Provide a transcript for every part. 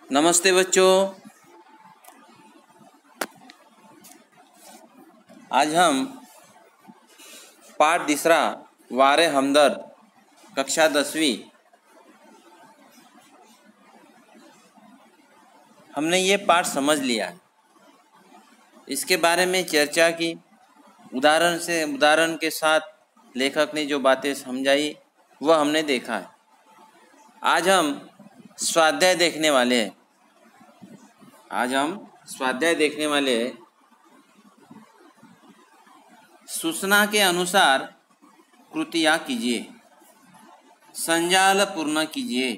नमस्ते बच्चों। आज हम पाठ तीसरा वारे हमदर्द कक्षा 10वीं हमने ये पाठ समझ लिया है। इसके बारे में चर्चा की, उदाहरण के साथ लेखक ने जो बातें समझाई वह हमने देखा है। आज हम स्वाध्याय देखने वाले हैं। सूचना के अनुसार कृतियाँ कीजिए, संजाल पूर्ण कीजिए।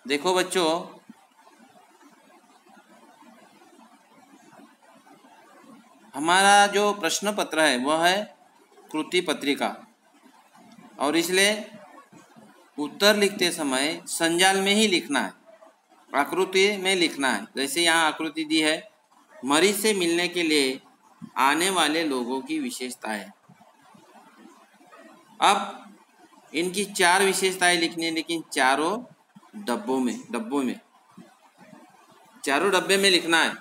देखो बच्चों, हमारा जो प्रश्न पत्र है वह है कृति पत्रिका, और इसलिए उत्तर लिखते समय संजाल में ही लिखना है, आकृति में लिखना है। जैसे यहाँ आकृति दी है, मरीज से मिलने के लिए आने वाले लोगों की विशेषताएं। अब इनकी 4 विशेषताएं लिखनी है, लेकिन चारों डब्बों में लिखना है।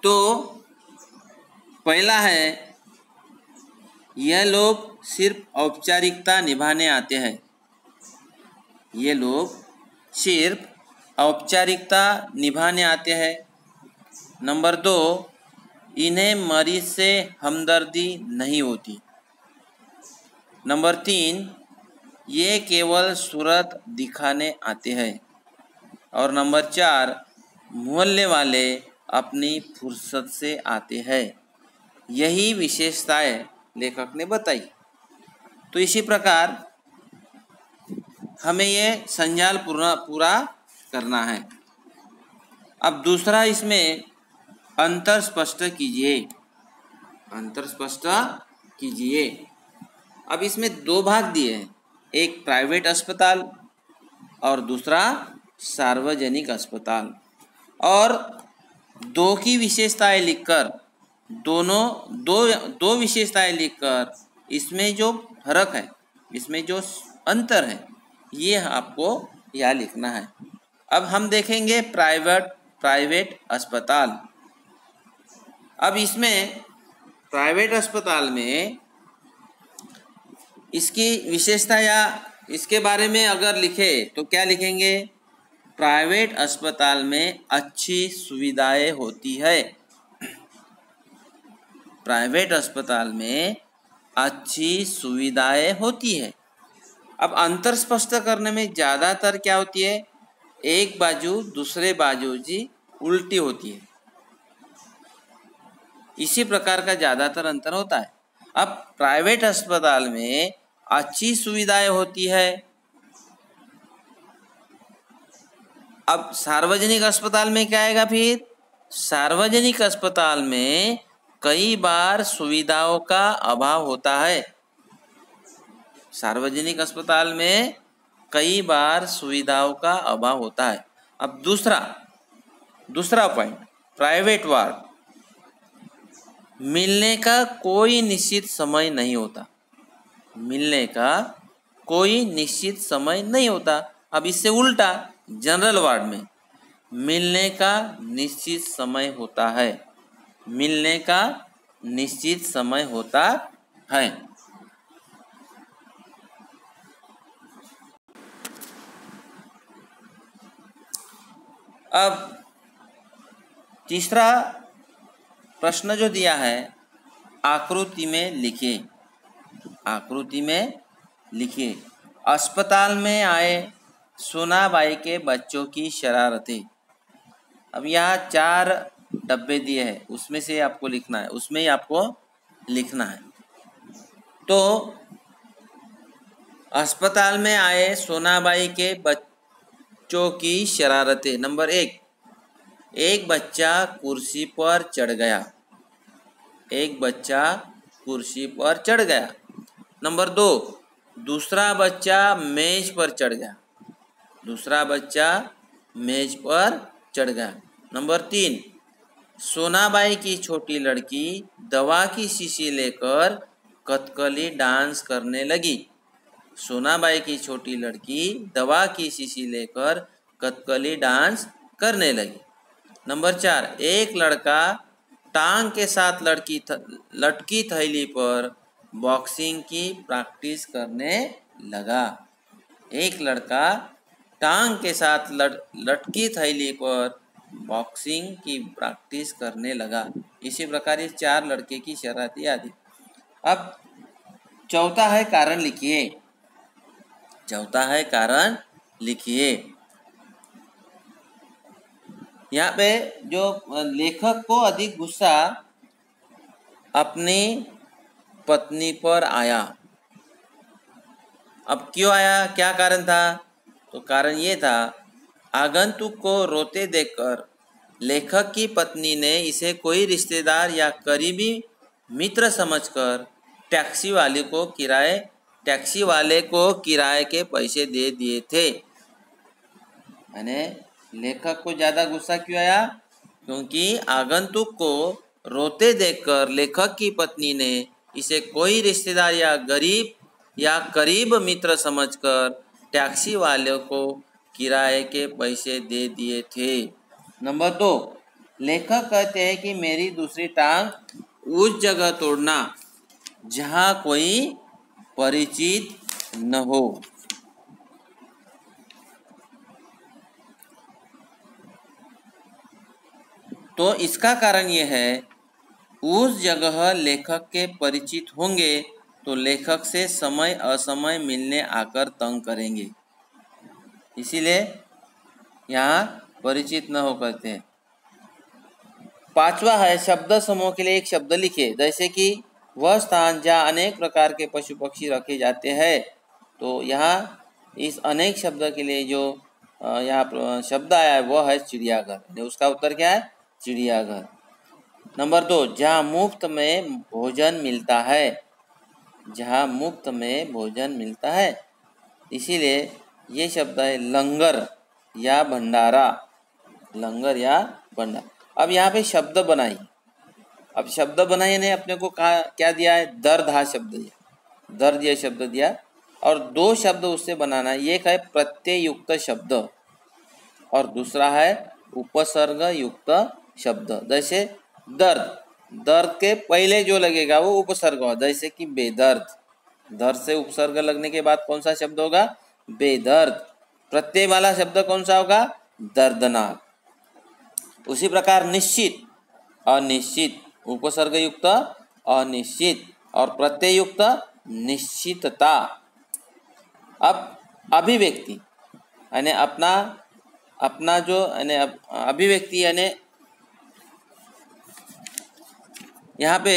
तो पहला है, यह लोग सिर्फ औपचारिकता निभाने आते हैं। ये लोग सिर्फ औपचारिकता निभाने आते हैं। नंबर 2, इन्हें मरीज से हमदर्दी नहीं होती। नंबर 3, ये केवल सूरत दिखाने आते हैं। और नंबर 4, मोहल्ले वाले अपनी फुर्सत से आते हैं। यही विशेषताएं लेखक ने बताई। तो इसी प्रकार हमें ये संजाल पूरा करना है। अब दूसरा, इसमें अंतर स्पष्ट कीजिए। अब इसमें 2 भाग दिए हैं, एक प्राइवेट अस्पताल और दूसरा सार्वजनिक अस्पताल। और 2 की विशेषताएं लिखकर, दो विशेषताएं लिखकर इसमें जो फर्क है, इसमें जो अंतर है, ये आपको यहाँ लिखना है। अब हम देखेंगे प्राइवेट अस्पताल। अब इसमें प्राइवेट अस्पताल में इसकी विशेषता या इसके बारे में अगर लिखे तो क्या लिखेंगे? प्राइवेट अस्पताल में अच्छी सुविधाएं होती है। प्राइवेट अस्पताल में अच्छी सुविधाएं होती है। अब अंतर स्पष्ट करने में ज़्यादातर क्या होती है? एक बाजू दूसरे बाजू जी उल्टी होती है। इसी प्रकार का ज़्यादातर अंतर होता है। अब प्राइवेट अस्पताल में अच्छी सुविधाएं होती है। अब सार्वजनिक अस्पताल में क्या आएगा फिर? सार्वजनिक अस्पताल में कई बार सुविधाओं का अभाव होता है। सार्वजनिक अस्पताल में कई बार सुविधाओं का अभाव होता है। अब दूसरा पॉइंट, प्राइवेट वार्ड, मिलने का कोई निश्चित समय नहीं होता। अब इससे उल्टा, जनरल वार्ड में मिलने का निश्चित समय होता है। अब तीसरा प्रश्न जो दिया है, आकृति में लिखिए। अस्पताल में आए सोनाबाई के बच्चों की शरारतें। अब यहाँ 4 डब्बे दिए हैं, उसमें से आपको लिखना है, तो अस्पताल में आए सोनाबाई के बच्चों की शरारतें। नंबर 1, एक बच्चा कुर्सी पर चढ़ गया। नंबर 2, दूसरा बच्चा मेज पर चढ़ गया। नंबर 3, सोनाबाई की छोटी लड़की दवा की शीशी लेकर कथकली डांस करने लगी। कथकली डांस करने लगी। नंबर 4, एक लड़का टांग के साथ लटकी थैली पर बॉक्सिंग की प्रैक्टिस करने लगा। एक लड़का टांग के साथ लटकी थैली पर बॉक्सिंग की प्रैक्टिस करने लगा। इसी प्रकार इस 4 लड़के की शरारती आदि। अब चौथा है कारण लिखिए। चौथा है कारण लिखिए। यहाँ पे जो लेखक को अधिक गुस्सा अपनी पत्नी पर आया। अब क्यों आया, क्या कारण था? तो कारण ये था, आगंतुक को रोते देखकर लेखक की पत्नी ने इसे कोई रिश्तेदार या करीबी मित्र समझकर टैक्सी वाले को किराए के पैसे दे दिए थे। यानी लेखक को ज़्यादा गुस्सा क्यों आया? क्योंकि आगंतुक को रोते देखकर लेखक की पत्नी ने इसे कोई रिश्तेदार या करीब मित्र समझकर टैक्सी वाले को किराए के पैसे दे दिए थे। नंबर 2, लेखक कहते हैं कि मेरी दूसरी टांग उस जगह तोड़ना जहाँ कोई परिचित न हो। तो इसका कारण ये है, उस जगह लेखक के परिचित होंगे तो लेखक से समय असमय मिलने आकर तंग करेंगे, इसीलिए यहाँ परिचित न हो कहते हैं। 5वां है, शब्द समूह के लिए एक शब्द लिखिए। जैसे कि वह स्थान जहाँ अनेक प्रकार के पशु पक्षी रखे जाते हैं। तो यहाँ इस अनेक शब्द के लिए जो यहाँ शब्द आया है वह है चिड़ियाघर। उसका उत्तर क्या है? चिड़ियाघर। नंबर 2, जहाँ मुफ्त में भोजन मिलता है। जहाँ मुफ्त में भोजन मिलता है, इसीलिए ये शब्द है लंगर या भंडारा। लंगर या भंडारा। अब यहाँ पे शब्द बनाइए। अब शब्द बनाइए ने अपने को क्या दिया है? दर्द हा शब्द दिया, दर्द यह शब्द दिया। और 2 शब्द उससे बनाना है। एक है प्रत्यय युक्त शब्द और दूसरा है उपसर्ग युक्त शब्द। जैसे दर्द, दर्द के पहले जो लगेगा वो उपसर्ग होगा। जैसे कि बेदर्द, दर्द से उपसर्ग लगने के बाद कौन सा शब्द होगा? बेदर्द। प्रत्यय वाला शब्द कौन सा होगा? दर्दनाक। उसी प्रकार निश्चित, अनिश्चित, उपसर्ग युक्त अनिश्चित और प्रत्यय युक्त निश्चितता। अब अभिव्यक्ति यानी अपना जो यानी अभिव्यक्ति यानी यहाँ पे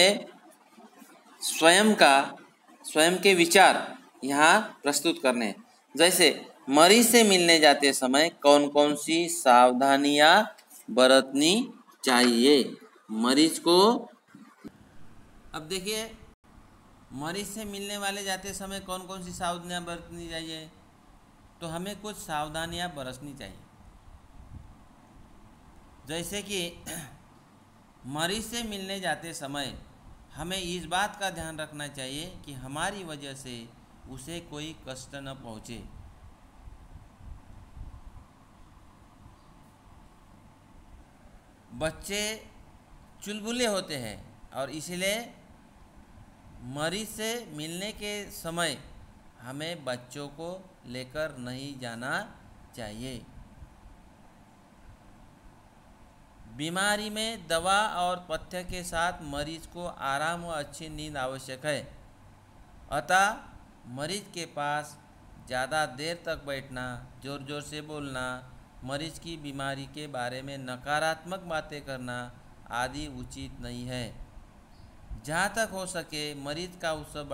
स्वयं के विचार यहाँ प्रस्तुत करने हैं। जैसे मरीज से मिलने जाते समय कौन कौन सी सावधानियाँ बरतनी चाहिए मरीज को। अब देखिए, मरीज से मिलने वाले जाते समय कौन कौन सी सावधानियाँ बरतनी चाहिए। तो हमें कुछ सावधानियाँ बरतनी चाहिए। जैसे कि मरीज से मिलने जाते समय हमें इस बात का ध्यान रखना चाहिए कि हमारी वजह से उसे कोई कष्ट न पहुँचे। बच्चे चुलबुले होते हैं और इसलिए मरीज से मिलने के समय हमें बच्चों को लेकर नहीं जाना चाहिए। बीमारी में दवा और पथ्य के साथ मरीज को आराम व अच्छी नींद आवश्यक है। अतः मरीज के पास ज़्यादा देर तक बैठना, ज़ोर ज़ोर से बोलना, मरीज की बीमारी के बारे में नकारात्मक बातें करना आदि उचित नहीं है। जहाँ तक हो सके मरीज का उत्साह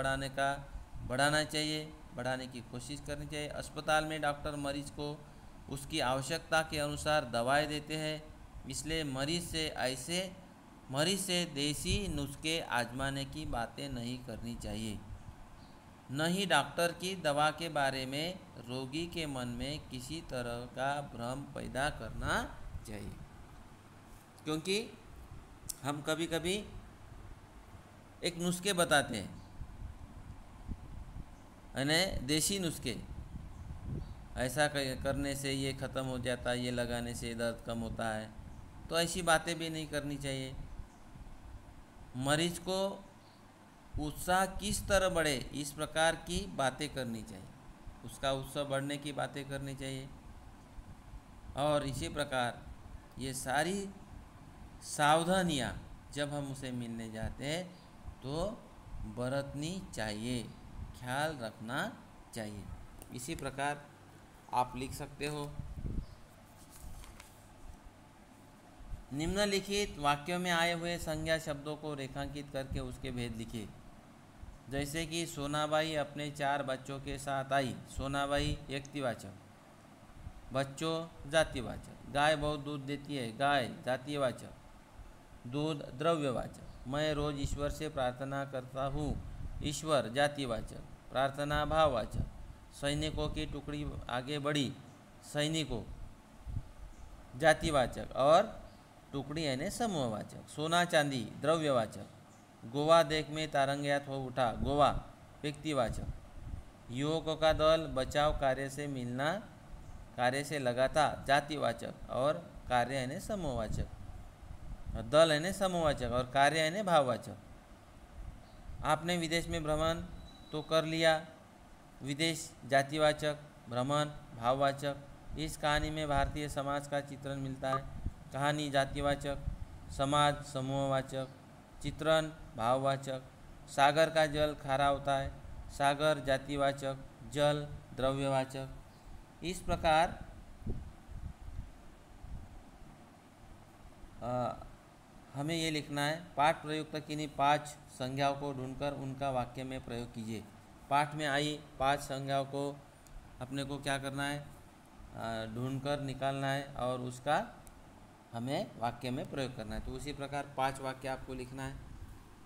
बढ़ाने की कोशिश करनी चाहिए। अस्पताल में डॉक्टर मरीज को उसकी आवश्यकता के अनुसार दवाएं देते हैं, इसलिए मरीज से देसी नुस्खे आजमाने की बातें नहीं करनी चाहिए। न ही डॉक्टर की दवा के बारे में रोगी के मन में किसी तरह का भ्रम पैदा करना चाहिए। क्योंकि हम कभी कभी एक नुस्खे बताते हैं, यानी देसी नुस्खे, ऐसा करने से ये ख़त्म हो जाता है, ये लगाने से दर्द कम होता है, तो ऐसी बातें भी नहीं करनी चाहिए। मरीज को उत्साह किस तरह बढ़े, इस प्रकार की बातें करनी चाहिए, उसका उत्साह बढ़ने की बातें करनी चाहिए। और इसी प्रकार ये सारी सावधानियाँ जब हम उसे मिलने जाते हैं तो बरतनी चाहिए, ख्याल रखना चाहिए। इसी प्रकार आप लिख सकते हो। निम्नलिखित वाक्यों में आए हुए संज्ञा शब्दों को रेखांकित करके उसके भेद लिखिए। जैसे कि सोनाबाई अपने 4 बच्चों के साथ आई। सोनाबाई व्यक्तिवाचक, बच्चों जातिवाचक। गाय बहुत दूध देती है, गाय जातिवाचक, दूध द्रव्यवाचक। मैं रोज ईश्वर से प्रार्थना करता हूँ, ईश्वर जातिवाचक, प्रार्थना भाववाचक। सैनिकों की टुकड़ी आगे बढ़ी, सैनिकों जातिवाचक और टुकड़ी यानी समूहवाचक। सोना चांदी द्रव्यवाचक। गोवा देख में तारंगायत हो उठा, गोवा व्यक्तिवाचक। युवकों का दल बचाव कार्य से लगा था, जातिवाचक और कार्य यानी समूहवाचक। दल यानी समूहवाचक और कार्य यानी भाववाचक। आपने विदेश में भ्रमण तो कर लिया, विदेश जातिवाचक, भ्रमण भाववाचक। इस कहानी में भारतीय समाज का चित्रण मिलता है। कहानी जातिवाचक, समाज समूहवाचक, चित्रण भाववाचक। सागर का जल खारा होता है, सागर जातिवाचक, जल द्रव्यवाचक। इस प्रकार हमें ये लिखना है। पाठ प्रयुक्त किन्हीं 5 संज्ञाओं को ढूंढकर उनका वाक्य में प्रयोग कीजिए। पाठ में आई 5 संज्ञाओं को अपने को क्या करना है, ढूंढकर निकालना है और उसका हमें वाक्य में प्रयोग करना है। तो उसी प्रकार 5 वाक्य आपको लिखना है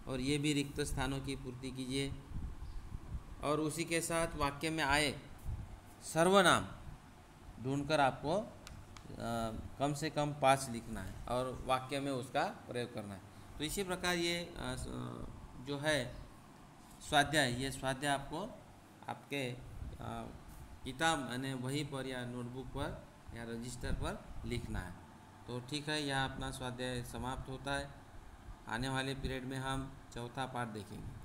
और ये भी रिक्त स्थानों की पूर्ति कीजिए। और उसी के साथ वाक्य में आए सर्वनाम ढूंढकर आपको कम से कम 5 लिखना है और वाक्य में उसका प्रयोग करना है। तो इसी प्रकार ये जो है स्वाध्याय, ये स्वाध्याय आपको आपके किताब यानी वही पर या नोटबुक पर या रजिस्टर पर लिखना है। तो ठीक है, यह अपना स्वाध्याय समाप्त होता है। आने वाले पीरियड में हम चौथा पाठ देखेंगे।